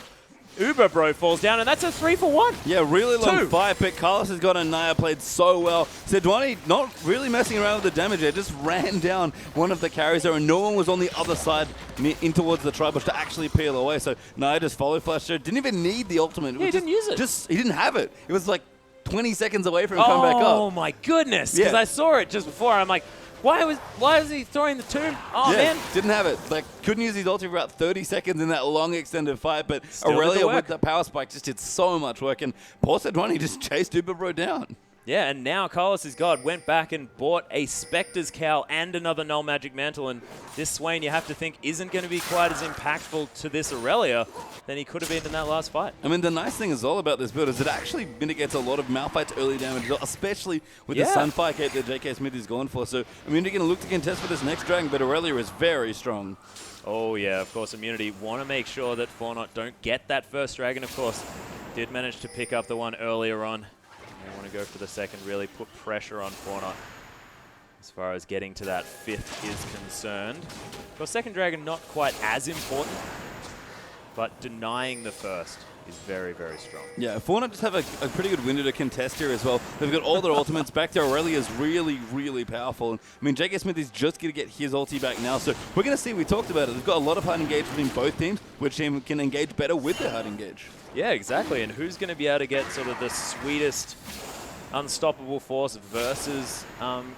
Uber Bro falls down, and that's a 3-for-1. Yeah, really long fire pick. Carlos has got a Naya played so well. Sejuani not really messing around with the damage there, just ran down one of the carries there, and no one was on the other side in towards the tri-bush to actually peel away. So Naya just follow flashed there. Didn't even need the ultimate. Yeah, he didn't use it. He didn't have it. It was like 20 seconds away from coming back up. Oh my goodness, because I saw it just before. I'm like, why is he throwing the tomb? Oh, yeah, man. Didn't have it. Like, couldn't use his ulti for about 30 seconds in that long extended fight, but Still Aurelia with the power spike just did so much work, and poor Sejuani just chased Uberbro down. Yeah, and now Carlos' God went back and bought a Spectre's Cowl and another Null Magic Mantle, and this Swain, you have to think, isn't going to be quite as impactful to this Aurelia than he could have been in that last fight. I mean, the nice thing is all about this build is it actually mitigates a lot of Malphite's early damage, especially with the Senpai cape that JK Smith is going for. So, I mean, they're going to look to contest for this next Dragon, but Aurelia is very strong. Oh, yeah, of course, Immunity want to make sure that Fortnite don't get that first Dragon, of course. Did manage to pick up the one earlier on. They want to go for the second, really put pressure on Fortnite as far as getting to that fifth is concerned. Of course, second Dragon not quite as important, but denying the first is very, very strong. Yeah, Fortnite just have a pretty good window to contest here as well. They've got all their ultimates back there. Aurelia is really, really powerful. And, I mean, JK Smith is just going to get his ulti back now. So we're going to see, we talked about it. They've got a lot of hard engage between both teams, which team can engage better with their hard engage. Yeah, exactly. And who's going to be able to get sort of the sweetest unstoppable force versus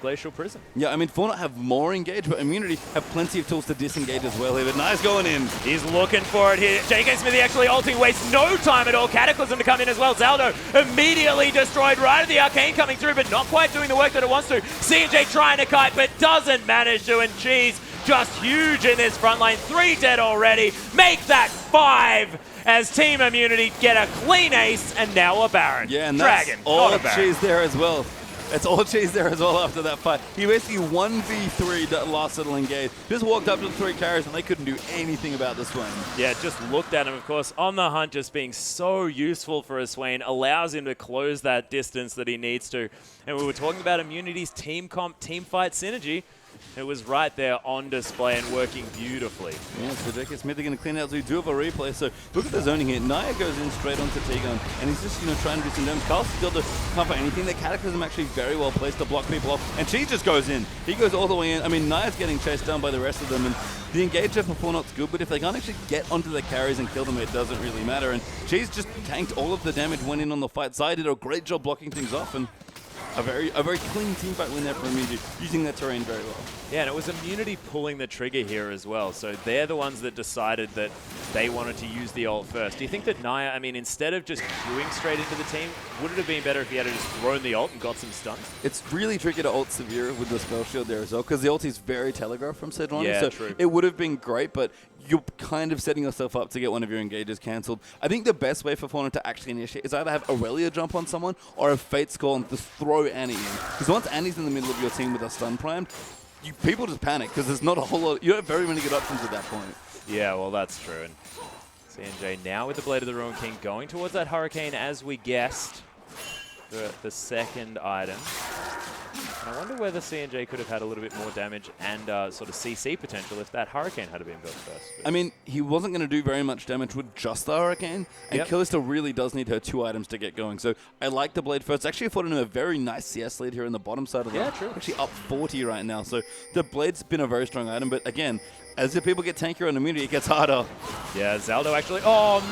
Glacial Prison? Yeah, I mean, Fortnite have more engage, but Immunity have plenty of tools to disengage as well here. But nice going in. He's looking for it here. JK Smithy actually ulting, wastes no time at all. Cataclysm to come in as well. Zaldo immediately destroyed. Right at the Arcane coming through, but not quite doing the work that it wants to. CNJ trying to kite, but doesn't manage to. And Cheese just huge in this front lane. 3 dead already. Make that 5 as Team Immunity get a clean ace and now a Baron. Yeah, and Dragon, that's all not a Baron. Cheese there as well. It's all Cheese there as well after that fight. He basically 1v3 that last little engage. Just walked up to the 3 carriers and they couldn't do anything about the Swain. Yeah, just looked at him, of course, on the hunt, just being so useful for a Swain, allows him to close that distance that he needs to. And we were talking about Immunity's team comp, team fight synergy. It was right there on display and working beautifully. Yeah, so JK Smith are going to clean out. So we do have a replay. So look at the zoning here. Naya goes in straight onto T-Gun, and he's just, trying to do some damage. Carl's still to cover anything. The Cataclysm actually very well placed to block people off, and Cheese just goes in. He goes all the way in. I mean, Naya's getting chased down by the rest of them, and the engager for Fortnite's good, but if they can't actually get onto the carries and kill them, it doesn't really matter. And Cheese just tanked all of the damage, went in on the fight. Zai did a great job blocking things off, and a very clean team fight win there for Immunity, using that terrain very well. Yeah, and it was Immunity pulling the trigger here as well. So they're the ones that decided that they wanted to use the ult first. Do you think that Naya, I mean, instead of just queuing straight into the team, would it have been better if he had just thrown the ult and got some stuns? It's really tricky to ult Severe with the spell shield there as well, because the ult is very telegraphed from Sejuani. Yeah, so true. It would have been great, but you're kind of setting yourself up to get one of your engages cancelled. I think the best way for Fortnite to actually initiate is either have Aurelia jump on someone or have Fate Skull and just throw Annie in. Because once Annie's in the middle of your team with a stun primed, people just panic because there's not a whole lot. You don't have very many good options at that point. Yeah, well, that's true. And CNJ now with the Blade of the Ruin King going towards that Hurricane as we guessed. The second item. I wonder whether C&J could have had a little bit more damage and sort of CC potential if that Hurricane had been built first. But I mean, he wasn't going to do very much damage with just the Hurricane, and Kalista really does need her 2 items to get going. So I like the Blade first. Actually afforded him a very nice CS lead here in the bottom side of the Yeah, true. Actually up 40 right now. So the Blade's been a very strong item, but again, as the people get tankier on immunity, it gets harder. Yeah, Zaldo actually,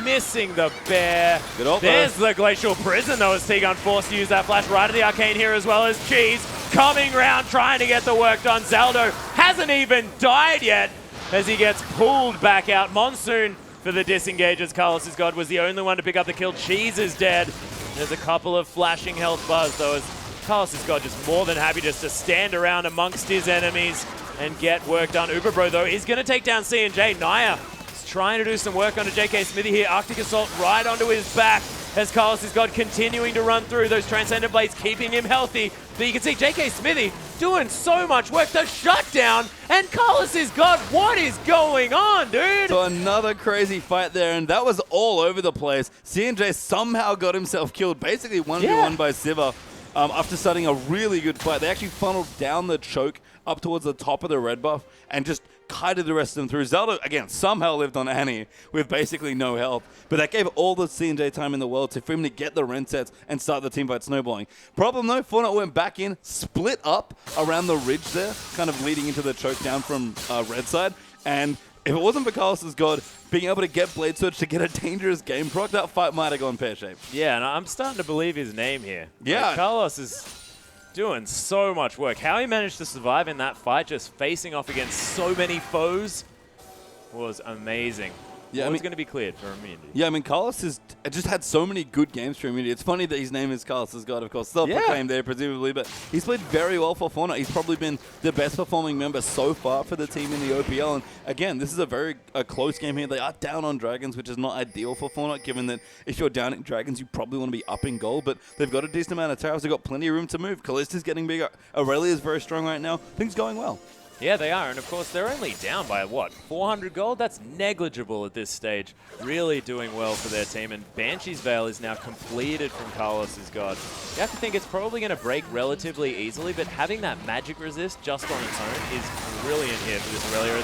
missing the bear. Good ult, There's the Glacial Prison, though, as T-Gun forced to use that flash right at the Arcane here, as well as Cheese coming round, trying to get the work done. Zaldo hasn't even died yet as he gets pulled back out. Monsoon for the disengage as Carlos' God was the only one to pick up the kill. Cheese is dead. There's a couple of flashing health bars, though, as Carlos' God just more than happy just to stand around amongst his enemies and get work done. Uberbro, though, is going to take down C&J. Naya is trying to do some work onto JK Smithy here. Arctic Assault right onto his back as Carlos' God continuing to run through those Transcendent Blades, keeping him healthy. But you can see JK Smithy doing so much work. The shutdown, and Carlos' God, what is going on, dude? So another crazy fight there, and that was all over the place. C&J somehow got himself killed, basically 1v1 by Siva. After starting a really good fight, they actually funneled down the choke up towards the top of the red buff and just kited the rest of them through. Zelda, again, somehow lived on Annie with basically no health, but that gave all the C&J time in the world for him to get the Ren sets and start the teamfight snowballing. Problem though, Fortnite went back in, split up around the ridge there, kind of leading into the choke down from red side, and if it wasn't for Carlos' God being able to get Blade Surge to get a dangerous game proc, that fight might have gone pear-shaped. Yeah, and I'm starting to believe his name here. Yeah. Like, Carlos is doing so much work. How he managed to survive in that fight, just facing off against so many foes, was amazing. Yeah, it's going to be cleared for immunity. Yeah, I mean, Carlos has just had so many good games for immunity. It's funny that his name is Carlos' God, of course, self-proclaimed there, presumably, but he's played very well for Fortnite. He's probably been the best performing member so far for the team in the OPL. And again, this is a very close game here. They are down on Dragons, which is not ideal for Fortnite, given that if you're down at Dragons, you probably want to be up in gold, but they've got a decent amount of towers. They've got plenty of room to move. Kalista's getting bigger. Aurelia is very strong right now. Things going well. Yeah, they are, and of course they're only down by, what, 400 gold? That's negligible at this stage. Really doing well for their team, and Banshee's Veil is now completed from Carlos' God. You have to think it's probably going to break relatively easily, but having that magic resist just on its own is brilliant here for this Aurelia.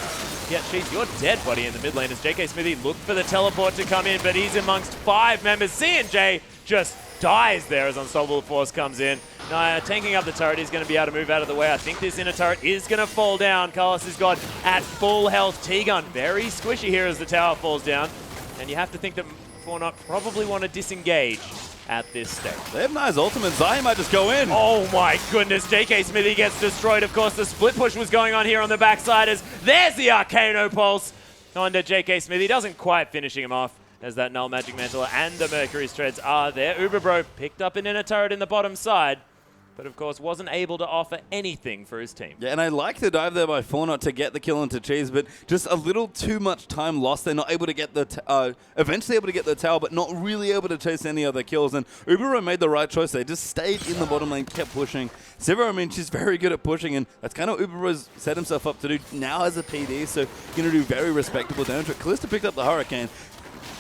Yeah, Cheese, you're dead, buddy, in the mid lane as JK Smithy looked for the teleport to come in, but he's amongst 5 members. C&J just dies there as Unstoppable Force comes in. Naya tanking up the turret. He's going to be able to move out of the way. I think this inner turret is going to fall down. Carlos has got at full health. T-Gun very squishy here as the tower falls down. And you have to think that Fortnite probably want to disengage at this stage. They have nice ultimate. Zai might just go in. Oh my goodness. JK Smithy gets destroyed. Of course, the split push was going on here on the backside as there's the Arcano Pulse onto JK Smithy. Doesn't quite finishing him off, as that Null Magic Mantle and the Mercury Shreds are there. Uberbro picked up an inner turret in the bottom side, but of course wasn't able to offer anything for his team. Yeah, and I like the dive there by Fortnite to get the kill into Cheese, but just a little too much time lost. They're not able to get the, eventually able to get the tower, but not really able to chase any other kills. And Uberbro made the right choice. They just stayed in the bottom lane, kept pushing. Siva, I mean, she's very good at pushing, and that's kind of what Uberbro's set himself up to do now as a PD, so going to do very respectable damage. But Kalista picked up the Hurricane.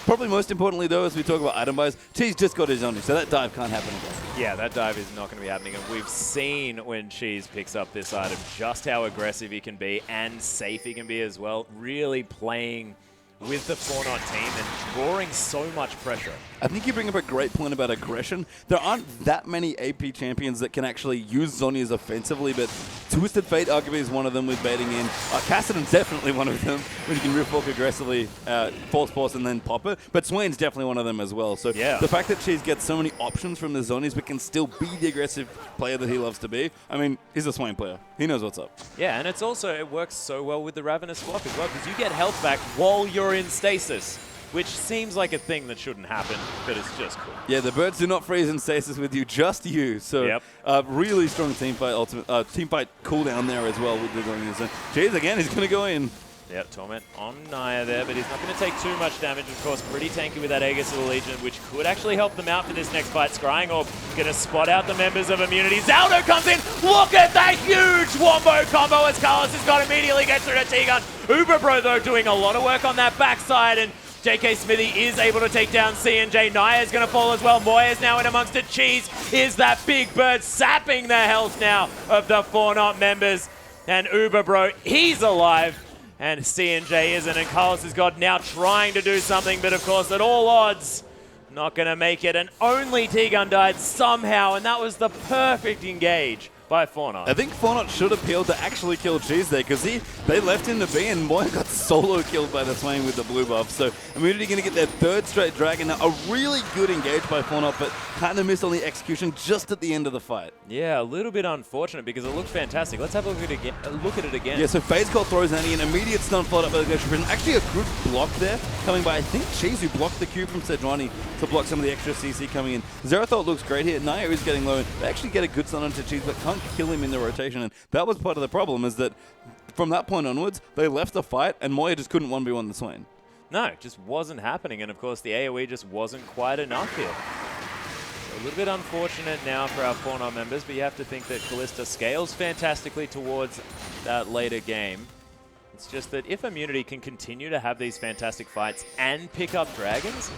Probably most importantly, though, as we talk about item buys, Cheese just got his own, so that dive can't happen again. Yeah, that dive is not going to be happening. And we've seen when Cheese picks up this item just how aggressive he can be and safe he can be as well. Really playing with the Fortnite team and drawing so much pressure. I think you bring up a great point about aggression. There aren't that many AP champions that can actually use Zhonya's offensively, but Twisted Fate arguably is one of them with baiting in. Kassadin's definitely one of them when you can Rift Walk aggressively, force and then pop it. But Swain's definitely one of them as well. So yeah, the fact that Cheese gets so many options from the Zhonya's but can still be the aggressive player that he loves to be, I mean, he's a Swain player. He knows what's up. Yeah, and it's also, it works so well with the Ravenous Block as well, because you get health back while you're in stasis, which seems like a thing that shouldn't happen, but it's just cool. Yeah, the birds do not freeze in stasis with you, just you. So really strong teamfight teamfight cooldown there as well with the Zhonya's. So Cheese again, he's going to go in. Yep, Torment on Naya there, but he's not going to take too much damage. Of course, pretty tanky with that Aegis of the Legion, which could actually help them out for this next fight. Scrying Orb going to spot out the members of Immunity. Zaldo comes in. Look at that huge wombo combo as Carlos has got immediately gets through to T-Gun. Uberbro, though, doing a lot of work on that backside, and JK Smithy is able to take down C&J. Naya is going to fall as well. Moya is now in amongst it. Cheese is that big bird sapping the health now of the 4-Not members. And Uber Bro, he's alive. And C&J isn't. And Carlos has got now trying to do something, but of course at all odds, not going to make it. And only T-Gun died somehow, and that was the perfect engage by 4-Not. I think 4-Not should appeal to actually kill Cheese there, because they left him to be, and Moya got solo killed by the Swain with the blue buff. So Immunity going to get their third straight dragon. Now, a really good engage by 4-Not, but kind of missed on the execution just at the end of the fight. Yeah, a little bit unfortunate because it looked fantastic. Let's have a look at it again. Yeah, so FaZe Cult throws Annie, an immediate stun followed up by the Glacial Prison. Actually, a good block there coming by, I think, Cheese, who blocked the Q from Sejuani to block some of the extra CC coming in. Zerathot looks great here. Naya is getting low. They actually get a good stun onto Cheese, but can't kill him in the rotation. And that was part of the problem, is that from that point onwards, they left the fight, and Moya just couldn't 1v1 the Swain. No, it just wasn't happening. And of course, the AoE just wasn't quite enough here. A little bit unfortunate now for our 4-Not members, but you have to think that Kalista scales fantastically towards that later game. It's just that if Immunity can continue to have these fantastic fights and pick up dragons,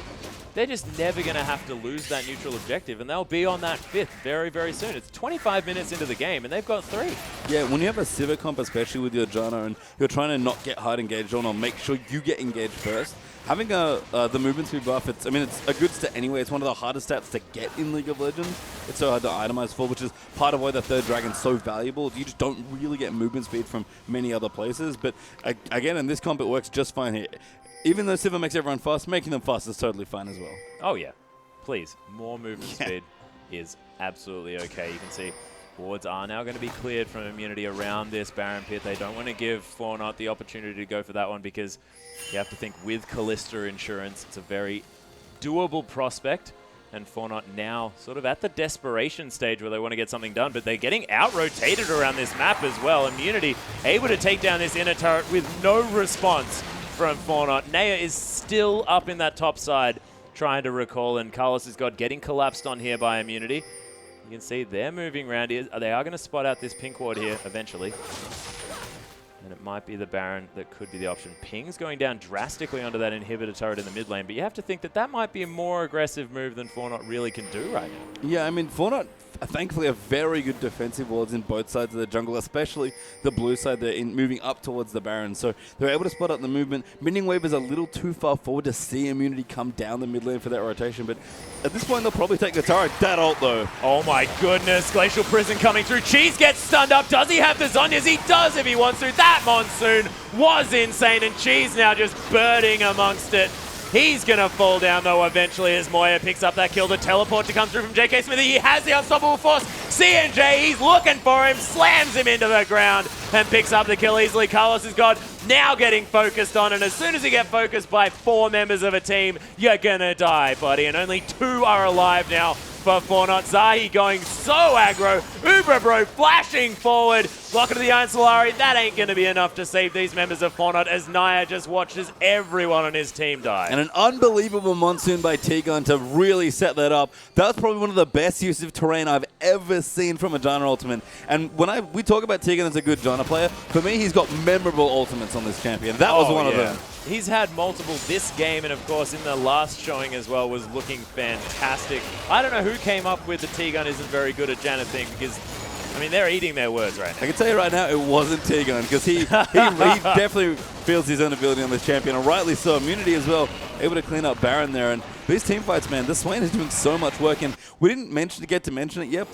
they're just never going to have to lose that neutral objective, and they'll be on that 5th very, very soon. It's 25 minutes into the game, and they've got 3. Yeah, when you have a Civic comp, especially with your Janna, and you're trying to not get hard engaged on or make sure you get engaged first, having the movement speed buff, it's a good stat anyway. It's one of the hardest stats to get in League of Legends. It's so hard to itemize for, which is part of why the third dragon's so valuable. You just don't really get movement speed from many other places. But again, in this comp, it works just fine here. Even though Sivir makes everyone fast, making them fast is totally fine as well. Oh yeah, please, more movement speed is absolutely okay. You can see wards are now going to be cleared from Immunity around this Baron Pit. They don't want to give 4-Not the opportunity to go for that one, because you have to think with Kalista Insurance, it's a very doable prospect. And 4-Not now sort of at the desperation stage where they want to get something done, but they're getting out-rotated around this map as well. Immunity able to take down this inner turret with no response from 4-Not. Naya is still up in that top side trying to recall, and Carlos has got getting collapsed on here by Immunity. You can see they're moving around here. They are going to spot out this pink ward here eventually. And it might be the Baron that could be the option. Ping's going down drastically onto that inhibitor turret in the mid lane, but you have to think that that might be a more aggressive move than 4-Not really can do right now. Yeah, 4-Not thankfully have very good defensive wards in both sides of the jungle, especially the blue side. They're moving up towards the Baron, so they're able to spot out the movement. Minion Wave is a little too far forward to see Immunity come down the mid lane for that rotation, but at this point they'll probably take the turret. That ult though. Oh my goodness, Glacial Prison coming through. Cheese gets stunned up. Does he have the Zonyas? He does if he wants to. That Monsoon was insane, and Cheese now just birding amongst it. He's going to fall down, though, eventually, as Moya picks up that kill. The teleport to come through from JK Smithy. He has the Unstoppable Force. C&J, he's looking for him, slams him into the ground, and picks up the kill easily. Carlos is gone, now getting focused on, and as soon as you get focused by 4 members of a team, you're going to die, buddy. And only 2 are alive now for 4-Not. Zahi going so aggro. Uber Bro flashing forward. Block into the Iron Solari. That ain't going to be enough to save these members of 4-Not, as Naya just watches everyone on his team die. And an unbelievable Monsoon by T-Gun to really set that up. That was probably one of the best use of terrain I've ever seen from a Janna ultimate. And when we talk about T-Gun as a good Janna player, for me, he's got memorable ultimates on this champion. That was one of them. He's had multiple this game, and of course in the last showing as well was looking fantastic. I don't know who came up with the T-Gun isn't very good at Janna thing, because they're eating their words right now. I can tell you right now, it wasn't T-Gun, because he definitely feels his own ability on this champion, and rightly so. Immunity as well, able to clean up Baron there. And these team fights, man, this Swain is doing so much work, and we didn't get to mention it yet,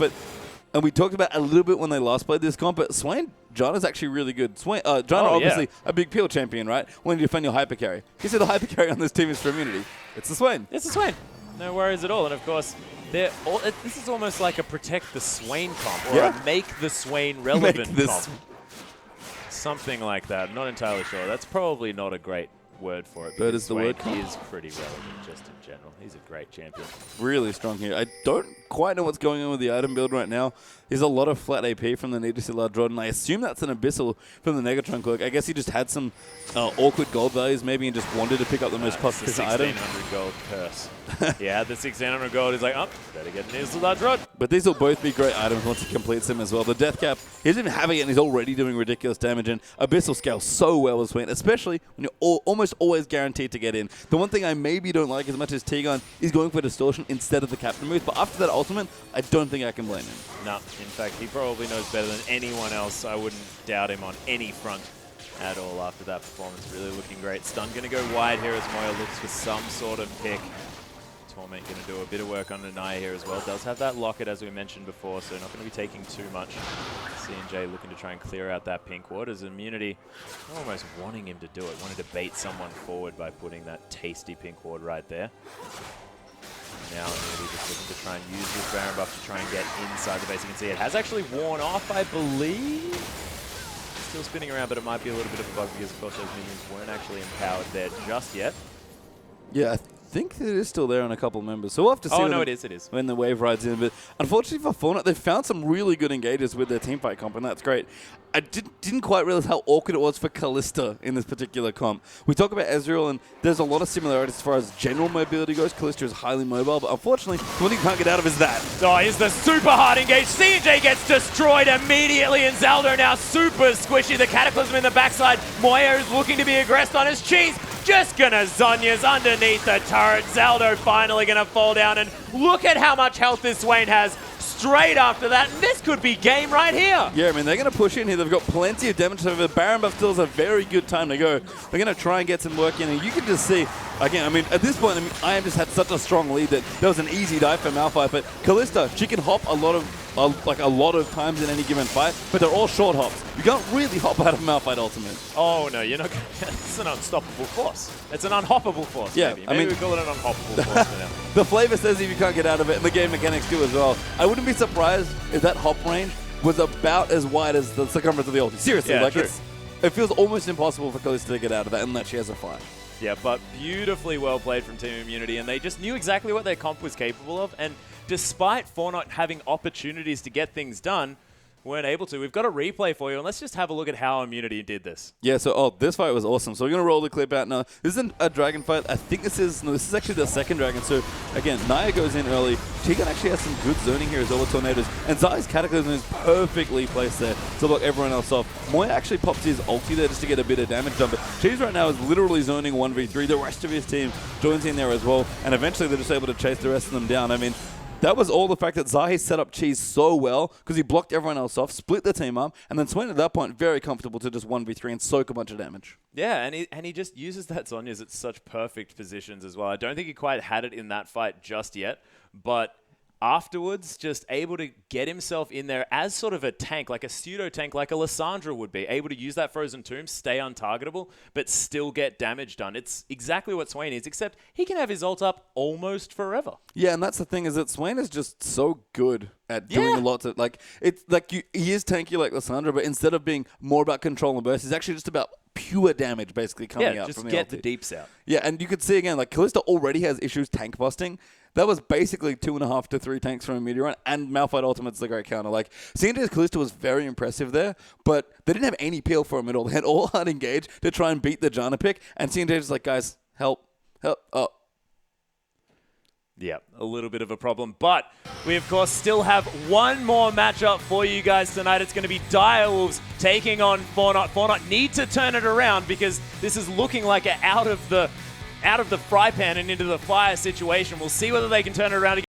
and we talked about a little bit when they last played this comp, but Swain, Janna's actually really good. Janna, obviously, a big peel champion, right? When you defend your hyper carry. You see the hyper carry on this team is for Immunity. It's the Swain. It's the Swain. No worries at all. And of course, this is almost like a protect the Swain comp, or a make the Swain relevant comp. Something like that. I'm not entirely sure. That's probably not a great word for it. But is the word Swain is pretty relevant just in general. He's a great champion. Really strong here. I don't quite know what's going on with the item build right now. There's a lot of flat AP from the Need to See Large Rod, and I assume that's an Abyssal from the Negatron Cloak. I guess he just had some awkward gold values maybe and just wanted to pick up the most cost-efficient item. 1600 gold curse. Yeah, the 1600 gold is like, better get Need to See Large Rod. But these will both be great items once he completes them as well. The Death Cap, he doesn't even have it yet, and he's already doing ridiculous damage, and Abyssal scales so well as Swain, especially when you're almost almost always guaranteed to get in. The one thing I maybe don't like as much as T-Gun is going for distortion instead of the captain move, but after that ultimate, I don't think I can blame him. No, in fact, he probably knows better than anyone else. I wouldn't doubt him on any front at all after that performance. Really looking great. Stun going to go wide here as Moya looks for some sort of pick. Torment going to do a bit of work on Naya here as well. Does have that locket as we mentioned before, so not going to be taking too much. C&J looking to try and clear out that pink ward as Immunity almost wanting him to do it. Wanted to bait someone forward by putting that tasty pink ward right there. Now Immunity just looking to try and use this Baron buff to try and get inside the base. You can see it has actually worn off, I believe. Still spinning around, but it might be a little bit of a bug because of course those minions weren't actually empowered there just yet. Yeah, I think it is still there on a couple of members. So we'll have to see it is. When the wave rides in. But unfortunately for Fortnite, they've found some really good engages with their teamfight comp, and that's great. I didn't quite realize how awkward it was for Kalista in this particular comp. We talk about Ezreal, and there's a lot of similarities as far as general mobility goes. Kalista is highly mobile, but unfortunately, the one thing you can't get out of is that. Oh, here's the super hard engage. C&J gets destroyed immediately, and Zelda now super squishy. The Cataclysm in the backside. Moya is looking to be aggressed on his cheese. Just gonna Zhonya's underneath the turret. Zelda finally gonna fall down, and look at how much health this Swain has. Straight after that, and this could be game right here. Yeah, I mean, they're going to push in here. They've got plenty of damage. So the Baron buff still has a very good time to go. They're going to try and get some work in, and you can just see, again, I mean, at this point, I am just had such a strong lead that there was an easy dive for Malphite, but Kalista, she can hop a lot of times in any given fight, but they're all short hops. You can't really hop out of Malphite ultimate. Oh, no, you're not going to. It's an unstoppable force. It's an unhoppable force, yeah, maybe. Maybe we call it an unhoppable force for now. The flavor says if you can't get out of it, and the game mechanics do as well. I wouldn't be surprised if that hop range was about as wide as the circumference of the ulti. Seriously, yeah, like it feels almost impossible for Kalista to get out of that unless she has a flash. Yeah, but beautifully well played from Team Immunity, and they just knew exactly what their comp was capable of, and despite Fortnite having opportunities to get things done, weren't able to. We've got a replay for you, and let's just have a look at how Immunity did this. Yeah, so this fight was awesome. So we're going to roll the clip out now. This isn't a dragon fight. I think this is actually the second dragon. So again, Naya goes in early. Tegan actually has some good zoning here as well with tornadoes. And Zai's Cataclysm is perfectly placed there to block everyone else off. Moya actually pops his ulti there just to get a bit of damage done. But Cheese right now is literally zoning 1v3. The rest of his team joins in there as well. And eventually they're just able to chase the rest of them down. I mean, that was all the fact that Zai set up Cheese so well because he blocked everyone else off, split the team up, and then Swain at that point very comfortable to just 1v3 and soak a bunch of damage. Yeah, and he just uses that Zhonya's at such perfect positions as well. I don't think he quite had it in that fight just yet, but afterwards, just able to get himself in there as sort of a tank, like a pseudo-tank, like a Lissandra would be, able to use that Frozen Tomb, stay untargetable, but still get damage done. It's exactly what Swain is, except he can have his ult up almost forever. Yeah, and that's the thing is that Swain is just so good at doing a lot of, like, it's like he is tanky like Lissandra, but instead of being more about control and burst, he's actually just about pure damage basically coming out from the ulti. Yeah, just get the deeps out. Yeah, and you could see again, like, Kalista already has issues tank busting. That was basically 2.5 to 3 tanks from a Meteorite, and Malphite Ultimate's the great counter. Like, C&J's Kalista was very impressive there, but they didn't have any peel for him at all. They had all hard engage to try and beat the Janna pick, and C&J's like, guys, help. Yeah, a little bit of a problem. But we, of course, still have one more matchup for you guys tonight. It's going to be Direwolves taking on Fortnite. Fortnite need to turn it around because this is looking like an out of the fry pan and into the fire situation. We'll see whether they can turn it around again.